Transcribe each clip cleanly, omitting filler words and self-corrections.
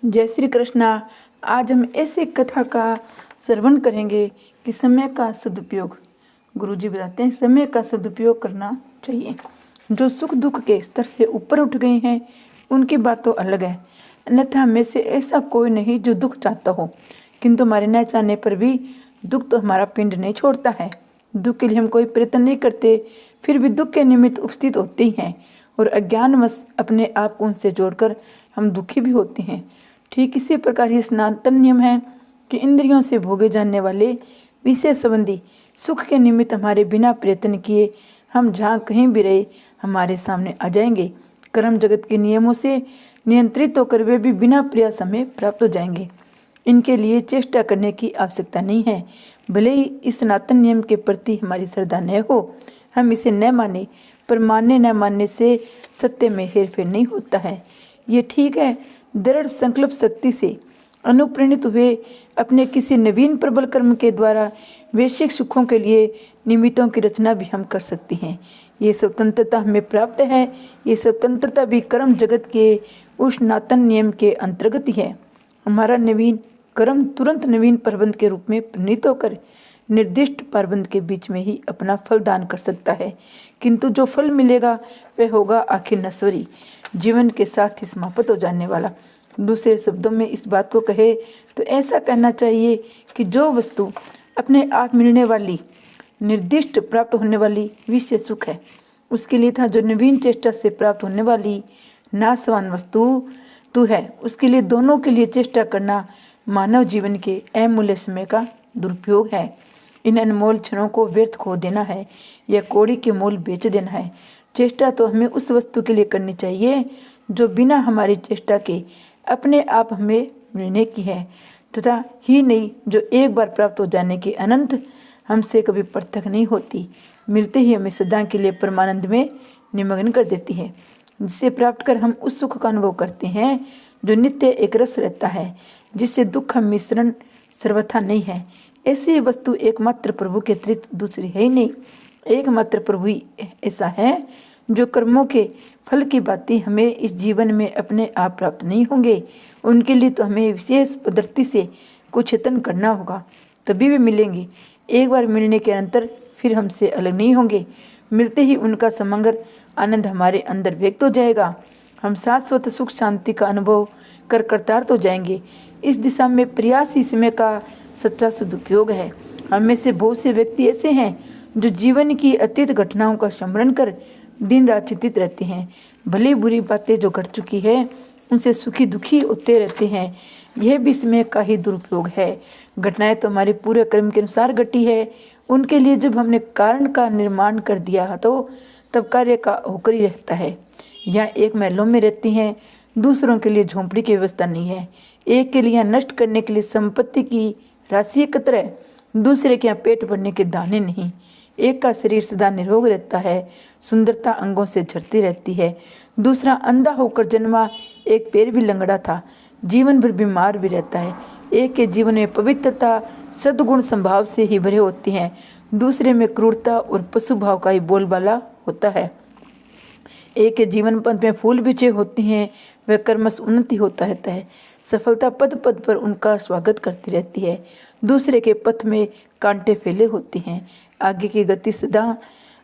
जय श्री कृष्णा। आज हम ऐसी कथा का श्रवण करेंगे कि समय का सदुपयोग। गुरु जी बताते हैं समय का सदुपयोग करना चाहिए। जो सुख दुख के स्तर से ऊपर उठ गए हैं उनकी बात तो अलग है, अन्यथा हमें से ऐसा कोई नहीं जो दुख चाहता हो, किंतु हमारे न चाहने पर भी दुख तो हमारा पिंड नहीं छोड़ता है। दुख के लिए हम कोई प्रयत्न नहीं करते, फिर भी दुख के निमित्त उपस्थित होते ही हैं और अज्ञानवश अपने आप को उनसे जोड़कर हम दुखी भी होते हैं। ठीक इसी प्रकार ये सनातन नियम है कि इंद्रियों से भोगे जाने वाले विषय संबंधी सुख के निमित्त हमारे बिना प्रयत्न किए हम जहाँ कहीं भी रहे हमारे सामने आ जाएंगे। कर्म जगत के नियमों से नियंत्रित होकर वे भी बिना प्रयास हमें प्राप्त हो जाएंगे। इनके लिए चेष्टा करने की आवश्यकता नहीं है। भले ही इस सनातन नियम के प्रति हमारी श्रद्धा न हो, हम इसे न माने, पर मानने न मानने से सत्य में हेरफेर नहीं होता है। ये ठीक है, दृढ़ संकल्प शक्ति से अनुप्रेरित हुए अपने किसी नवीन प्रबल कर्म के द्वारा वैश्विक सुखों के लिए निमित्तों की रचना भी हम कर सकते हैं। ये स्वतंत्रता हमें प्राप्त है। ये स्वतंत्रता भी कर्म जगत के उस सनातन नियम के अंतर्गत ही है। हमारा नवीन कर्म तुरंत नवीन प्रबंध के रूप में परिणित होकर निर्दिष्ट प्रबंध के बीच में ही अपना फल दान कर सकता है, किंतु जो फल मिलेगा वह होगा आखिर नश्वरी, जीवन के साथ ही समाप्त हो जाने वाला। दूसरे शब्दों में इस बात को कहे तो ऐसा कहना चाहिए कि जो वस्तु अपने आप मिलने वाली, निर्दिष्ट प्राप्त होने वाली विषय सुख है, उसके लिए था जो नवीन चेष्टा से प्राप्त होने वाली नाशवान वस्तु तू है, उसके लिए दोनों के लिए चेष्टा करना मानव जीवन के अमूल्य समय का दुरुपयोग है। इन अनमोल क्षणों को व्यर्थ खो देना है या कौड़ी के मोल बेच देना है। चेष्टा तो हमें उस वस्तु के लिए करनी चाहिए जो बिना हमारी चेष्टा के अपने आप हमें मिलने की है, तथा ही नहीं जो एक बार प्राप्त हो जाने के अनंत हमसे कभी पृथक नहीं होती, मिलते ही हमें सदा के लिए परमानंद में निमग्न कर देती है, जिसे प्राप्त कर हम उस सुख का अनुभव करते हैं जो नित्य एक रस रहता है, जिससे दुख का मिश्रण सर्वथा नहीं है। ऐसी वस्तु एकमात्र प्रभु के अतिरिक्त दूसरी है ही नहीं। एकमात्र प्रभु ही ऐसा है जो कर्मों के फल की बातें हमें इस जीवन में अपने आप प्राप्त नहीं होंगे। उनके लिए तो हमें विशेष पद्धति से कुछ यत्न करना होगा, तभी वे मिलेंगे। एक बार मिलने के अंतर फिर हमसे अलग नहीं होंगे। मिलते ही उनका समग्र आनंद हमारे अंदर व्यक्त हो जाएगा। हम शाश्वत सुख शांति का अनुभव कर कृतार्थ हो जाएंगे। इस दिशा में प्रयास ही समय का सच्चा सदुपयोग है। हम में से बहुत से व्यक्ति ऐसे हैं जो जीवन की अतीत घटनाओं का स्मरण कर दिन रात चिंतित रहते हैं। भली बुरी बातें जो घट चुकी है उनसे सुखी दुखी होते रहते हैं। यह भी समय का ही दुरुपयोग है। घटनाएं तो हमारे पूरे कर्म के अनुसार घटी है। उनके लिए जब हमने कारण का निर्माण कर दिया तो तब कार्य का होकर ही रहता है। यहाँ एक महलों में रहती हैं, दूसरों के लिए झोंपड़ी की व्यवस्था नहीं है। एक के लिए नष्ट करने के लिए संपत्ति की राशि एकत्र है, दूसरे के यहाँ पेट भरने के दाने नहीं। एक का शरीर सदा निरोग रहता है, सुंदरता अंगों से झरती रहती है। दूसरा अंधा होकर जन्मा, एक पैर भी लंगड़ा था, जीवन भर बीमार भी रहता है। एक के जीवन में पवित्रता सद्गुण संभाव से ही भरे होते हैं, दूसरे में क्रूरता और पशु भाव का ही बोलबाला होता है। एक के जीवन पथ में फूल बिछे होते हैं, वह कर्मश उन्नति होता रहता है, सफलता पद पद पर उनका स्वागत करती रहती है। दूसरे के पथ में कांटे फैले होते हैं, आगे की गति सदा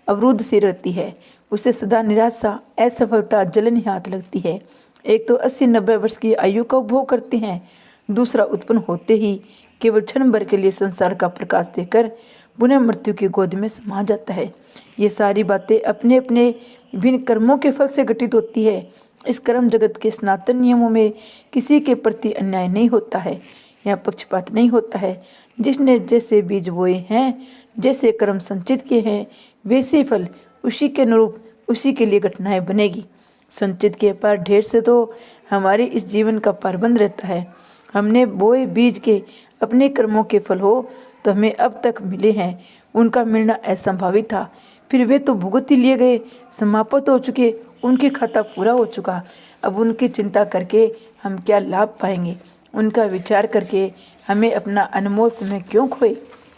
अवरुद्ध सी रहती है, उसे सदा निराशा असफलता जलन ही हाथ लगती है। एक तो 80-90 वर्ष की आयु का उपभोग करते हैं, दूसरा उत्पन्न होते ही केवल क्षण भर के लिए संसार का प्रकाश देकर पुनः मृत्यु की गोद में समा जाता है। ये सारी बातें अपने अपने विभिन्न कर्मों के फल से घटित होती है। इस कर्म जगत के सनातन नियमों में किसी के प्रति अन्याय नहीं होता है, यहाँ पक्षपात नहीं होता है। जिसने जैसे बीज बोए हैं, जैसे कर्म संचित किए हैं, वैसे फल उसी के अनुरूप उसी के लिए घटनाएं बनेगी। संचित के पार ढेर से तो हमारे इस जीवन का पारबंद रहता है। हमने बोए बीज के अपने कर्मों के फल हो तो हमें अब तक मिले हैं, उनका मिलना असंभावित था। फिर वे तो भुगत ही लिए गए, समाप्त हो चुके, उनके खाता पूरा हो चुका। अब उनकी चिंता करके हम क्या लाभ पाएंगे? उनका विचार करके हमें अपना अनमोल समय क्यों खोए?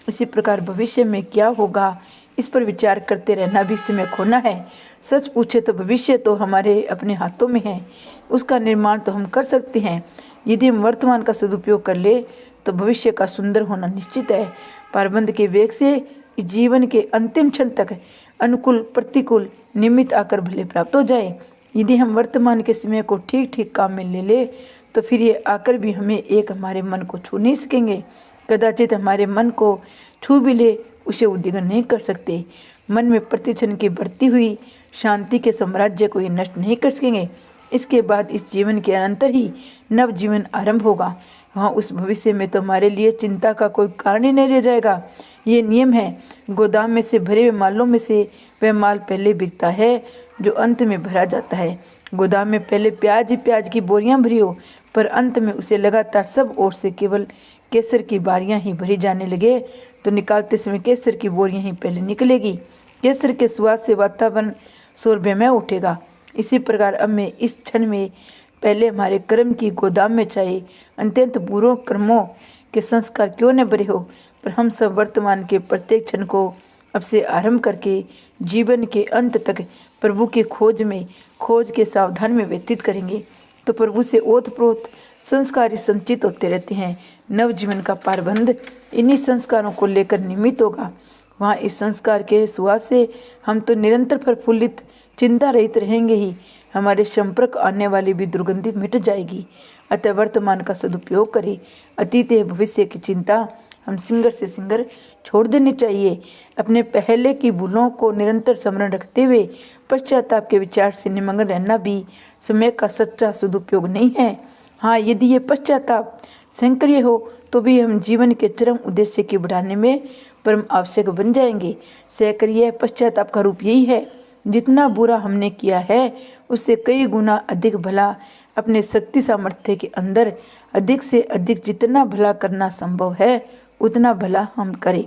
इसी प्रकार भविष्य में क्या होगा, इस पर विचार करते रहना भी समय खोना है। सच पूछे तो भविष्य तो हमारे अपने हाथों में है, उसका निर्माण तो हम कर सकते हैं, यदि हम वर्तमान का सदुपयोग कर ले तो भविष्य का सुंदर होना निश्चित है। पारबंध के वेग से जीवन के अंतिम क्षण तक अनुकूल प्रतिकूल निमित्त आकर भले प्राप्त हो जाए। यदि हम वर्तमान के समय को ठीक ठीक काम में ले ले तो फिर ये आकर भी हमें एक हमारे मन को छू नहीं सकेंगे। कदाचित हमारे मन को छू भी ले उसे उद्दीपन नहीं कर सकते। मन में प्रतिक्षण की बढ़ती हुई शांति के साम्राज्य को ये नष्ट नहीं कर सकेंगे। इसके बाद इस जीवन के अनंतर ही नव जीवन आरंभ होगा। वहाँ उस भविष्य में तो हमारे लिए चिंता का कोई कारण ही नहीं रह जाएगा। ये नियम है, गोदाम में से भरे हुए मालों में से वह माल पहले बिकता है जो अंत में भरा जाता है। गोदाम में पहले प्याज ही प्याज की बोरियां भरी हो, पर अंत में उसे लगातार सब ओर से केवल केसर की बारियां ही भरी जाने लगे तो निकालते समय केसर की बोरियां ही पहले निकलेगी। केसर के स्वाद से वातावरण शोरबेमय उठेगा। इसी प्रकार अब मैं इस क्षण में पहले हमारे कर्म की गोदाम में चाहे अत्यंत पूर्व कर्मों के संस्कार क्यों न भरे हो, पर हम सब वर्तमान के प्रत्येक क्षण को अब से आरंभ करके जीवन के अंत तक प्रभु के खोज के सावधान में व्यतीत करेंगे तो प्रभु से ओतप्रोत संस्कार संचित होते रहते हैं। नव जीवन का पारबंध इन्हीं संस्कारों को लेकर निमित्त होगा। वहाँ इस संस्कार के सुवाद से हम तो निरंतर प्रफुल्लित चिंता रहित रहेंगे ही, हमारे संपर्क आने वाली भी दुर्गंधि मिट जाएगी। अतः वर्तमान का सदुपयोग करें। अतीत या भविष्य की चिंता हम सिंगर से सिंगर छोड़ देनी चाहिए। अपने पहले की भूलों को निरंतर स्मरण रखते हुए पश्चाताप के विचार से निमग्न रहना भी समय का सच्चा सदुपयोग नहीं है। हाँ, यदि ये पश्चाताप संक्रिय हो तो भी हम जीवन के चरम उद्देश्य की बढ़ाने में परम आवश्यक बन जाएंगे। सक्रिय पश्चाताप का रूप यही है, जितना बुरा हमने किया है उससे कई गुना अधिक भला अपने शक्ति सामर्थ्य के अंदर अधिक से अधिक जितना भला करना संभव है उतना भला हम करें।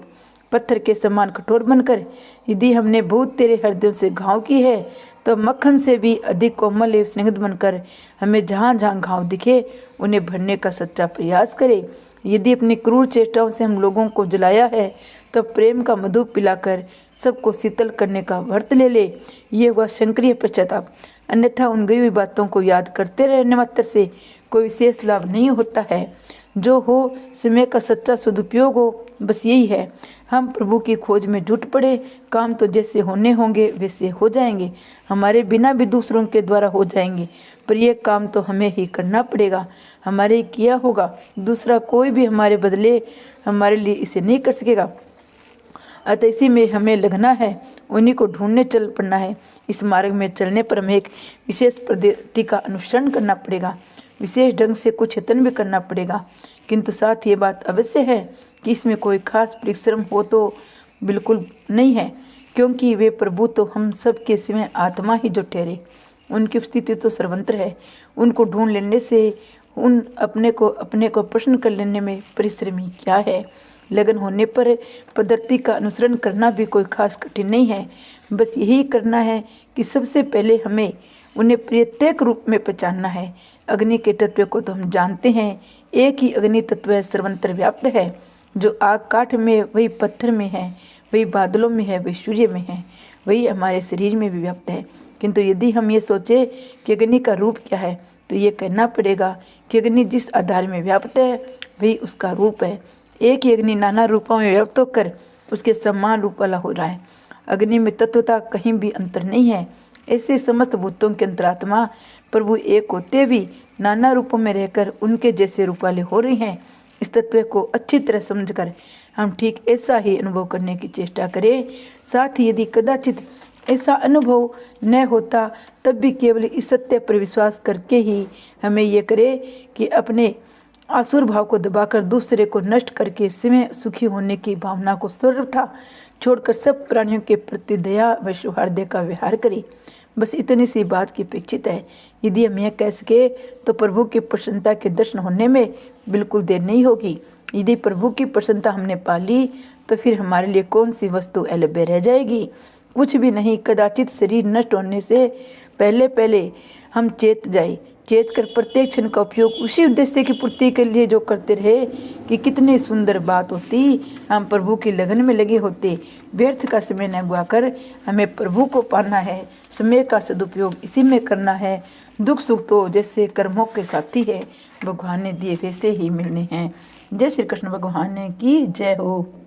पत्थर के समान कठोर बनकर यदि हमने बहुत तेरे हृदयों से घाव की है तो मक्खन से भी अधिक कोमल एवं स्निग्ध बनकर हमें जहाँ जहाँ घाव दिखे उन्हें भरने का सच्चा प्रयास करें। यदि अपनी क्रूर चेष्टाओं से हम लोगों को जलाया है तो प्रेम का मधु पिलाकर सबको शीतल करने का व्रत ले ले। ये हुआ संक्रिय पश्चाताप। अन्यथा उन गई हुई बातों को याद करते रहने मात्र से कोई विशेष लाभ नहीं होता है। जो हो समय का सच्चा सदुपयोग हो, बस यही है। हम प्रभु की खोज में जुट पड़े, काम तो जैसे होने होंगे वैसे हो जाएंगे, हमारे बिना भी दूसरों के द्वारा हो जाएंगे, पर यह काम तो हमें ही करना पड़ेगा। हमारे किया होगा, दूसरा कोई भी हमारे बदले हमारे लिए इसे नहीं कर सकेगा। अतः इसी में हमें लगना है, उन्हीं को ढूंढने चल पड़ना है। इस मार्ग में चलने पर हमें एक विशेष पद्धति का अनुसरण करना पड़ेगा, विशेष ढंग से कुछ यत्न भी करना पड़ेगा। किंतु साथ ये बात अवश्य है कि इसमें कोई खास परिश्रम हो तो बिल्कुल नहीं है, क्योंकि वे प्रभु तो हम सब के समय आत्मा ही जो ठहरे, उनकी स्थिति तो सर्वत्र है। उनको ढूंढ लेने से उन अपने को प्रश्न कर लेने में परिश्रमी क्या है। लगन होने पर पद्धति का अनुसरण करना भी कोई खास कठिन नहीं है। बस यही करना है कि सबसे पहले हमें उन्हें प्रत्येक रूप में पहचानना है। अग्नि के तत्व को तो हम जानते हैं, एक ही अग्नि तत्व सर्वत्र व्याप्त है। जो आग काठ में, वही पत्थर में है, वही बादलों में है, वही सूर्य में है, वही हमारे शरीर में भी व्याप्त है। किंतु यदि हम ये सोचे कि अग्नि का रूप क्या है तो ये कहना पड़ेगा कि अग्नि जिस आधार में व्याप्त है वही उसका रूप है। एक ही अग्नि नाना रूपों में व्याप्त होकर उसके समान रूप वाला हो रहा है। अग्नि में तत्वता कहीं भी अंतर नहीं है। ऐसे समस्त भूतों के अंतरात्मा प्रभु एक होते भी नाना रूपों में रहकर उनके जैसे रूप वाले हो रहे हैं। इस तत्व को अच्छी तरह समझकर हम ठीक ऐसा ही अनुभव करने की चेष्टा करें। साथ ही यदि कदाचित ऐसा अनुभव न होता तब भी केवल इस सत्य पर विश्वास करके ही हमें ये करे कि अपने आसुर भाव को दबाकर दूसरे को नष्ट करके स्वयं सुखी होने की भावना को सर्वथा छोड़कर सब प्राणियों के प्रति दया व सौहार्द का व्यवहार करें। बस इतनी सी बात की अपेक्षित है। यदि हम यह कह सके तो प्रभु की प्रसन्नता के दर्शन होने में बिल्कुल देर नहीं होगी। यदि प्रभु की प्रसन्नता हमने पा ली तो फिर हमारे लिए कौन सी वस्तु अलभ्य रह जाएगी? कुछ भी नहीं। कदाचित शरीर नष्ट होने से पहले हम चेत जाए, चेत कर प्रत्येक क्षण का उपयोग उसी उद्देश्य की पूर्ति के लिए जो करते रहे कि कितनी सुंदर बात होती। हम प्रभु की लगन में लगे होते, व्यर्थ का समय न गुआकर हमें प्रभु को पाना है। समय का सदुपयोग इसी में करना है। दुख सुख तो जैसे कर्मों के साथी है, भगवान ने दिए वैसे ही मिलने हैं। जय श्री कृष्ण भगवान की जय हो।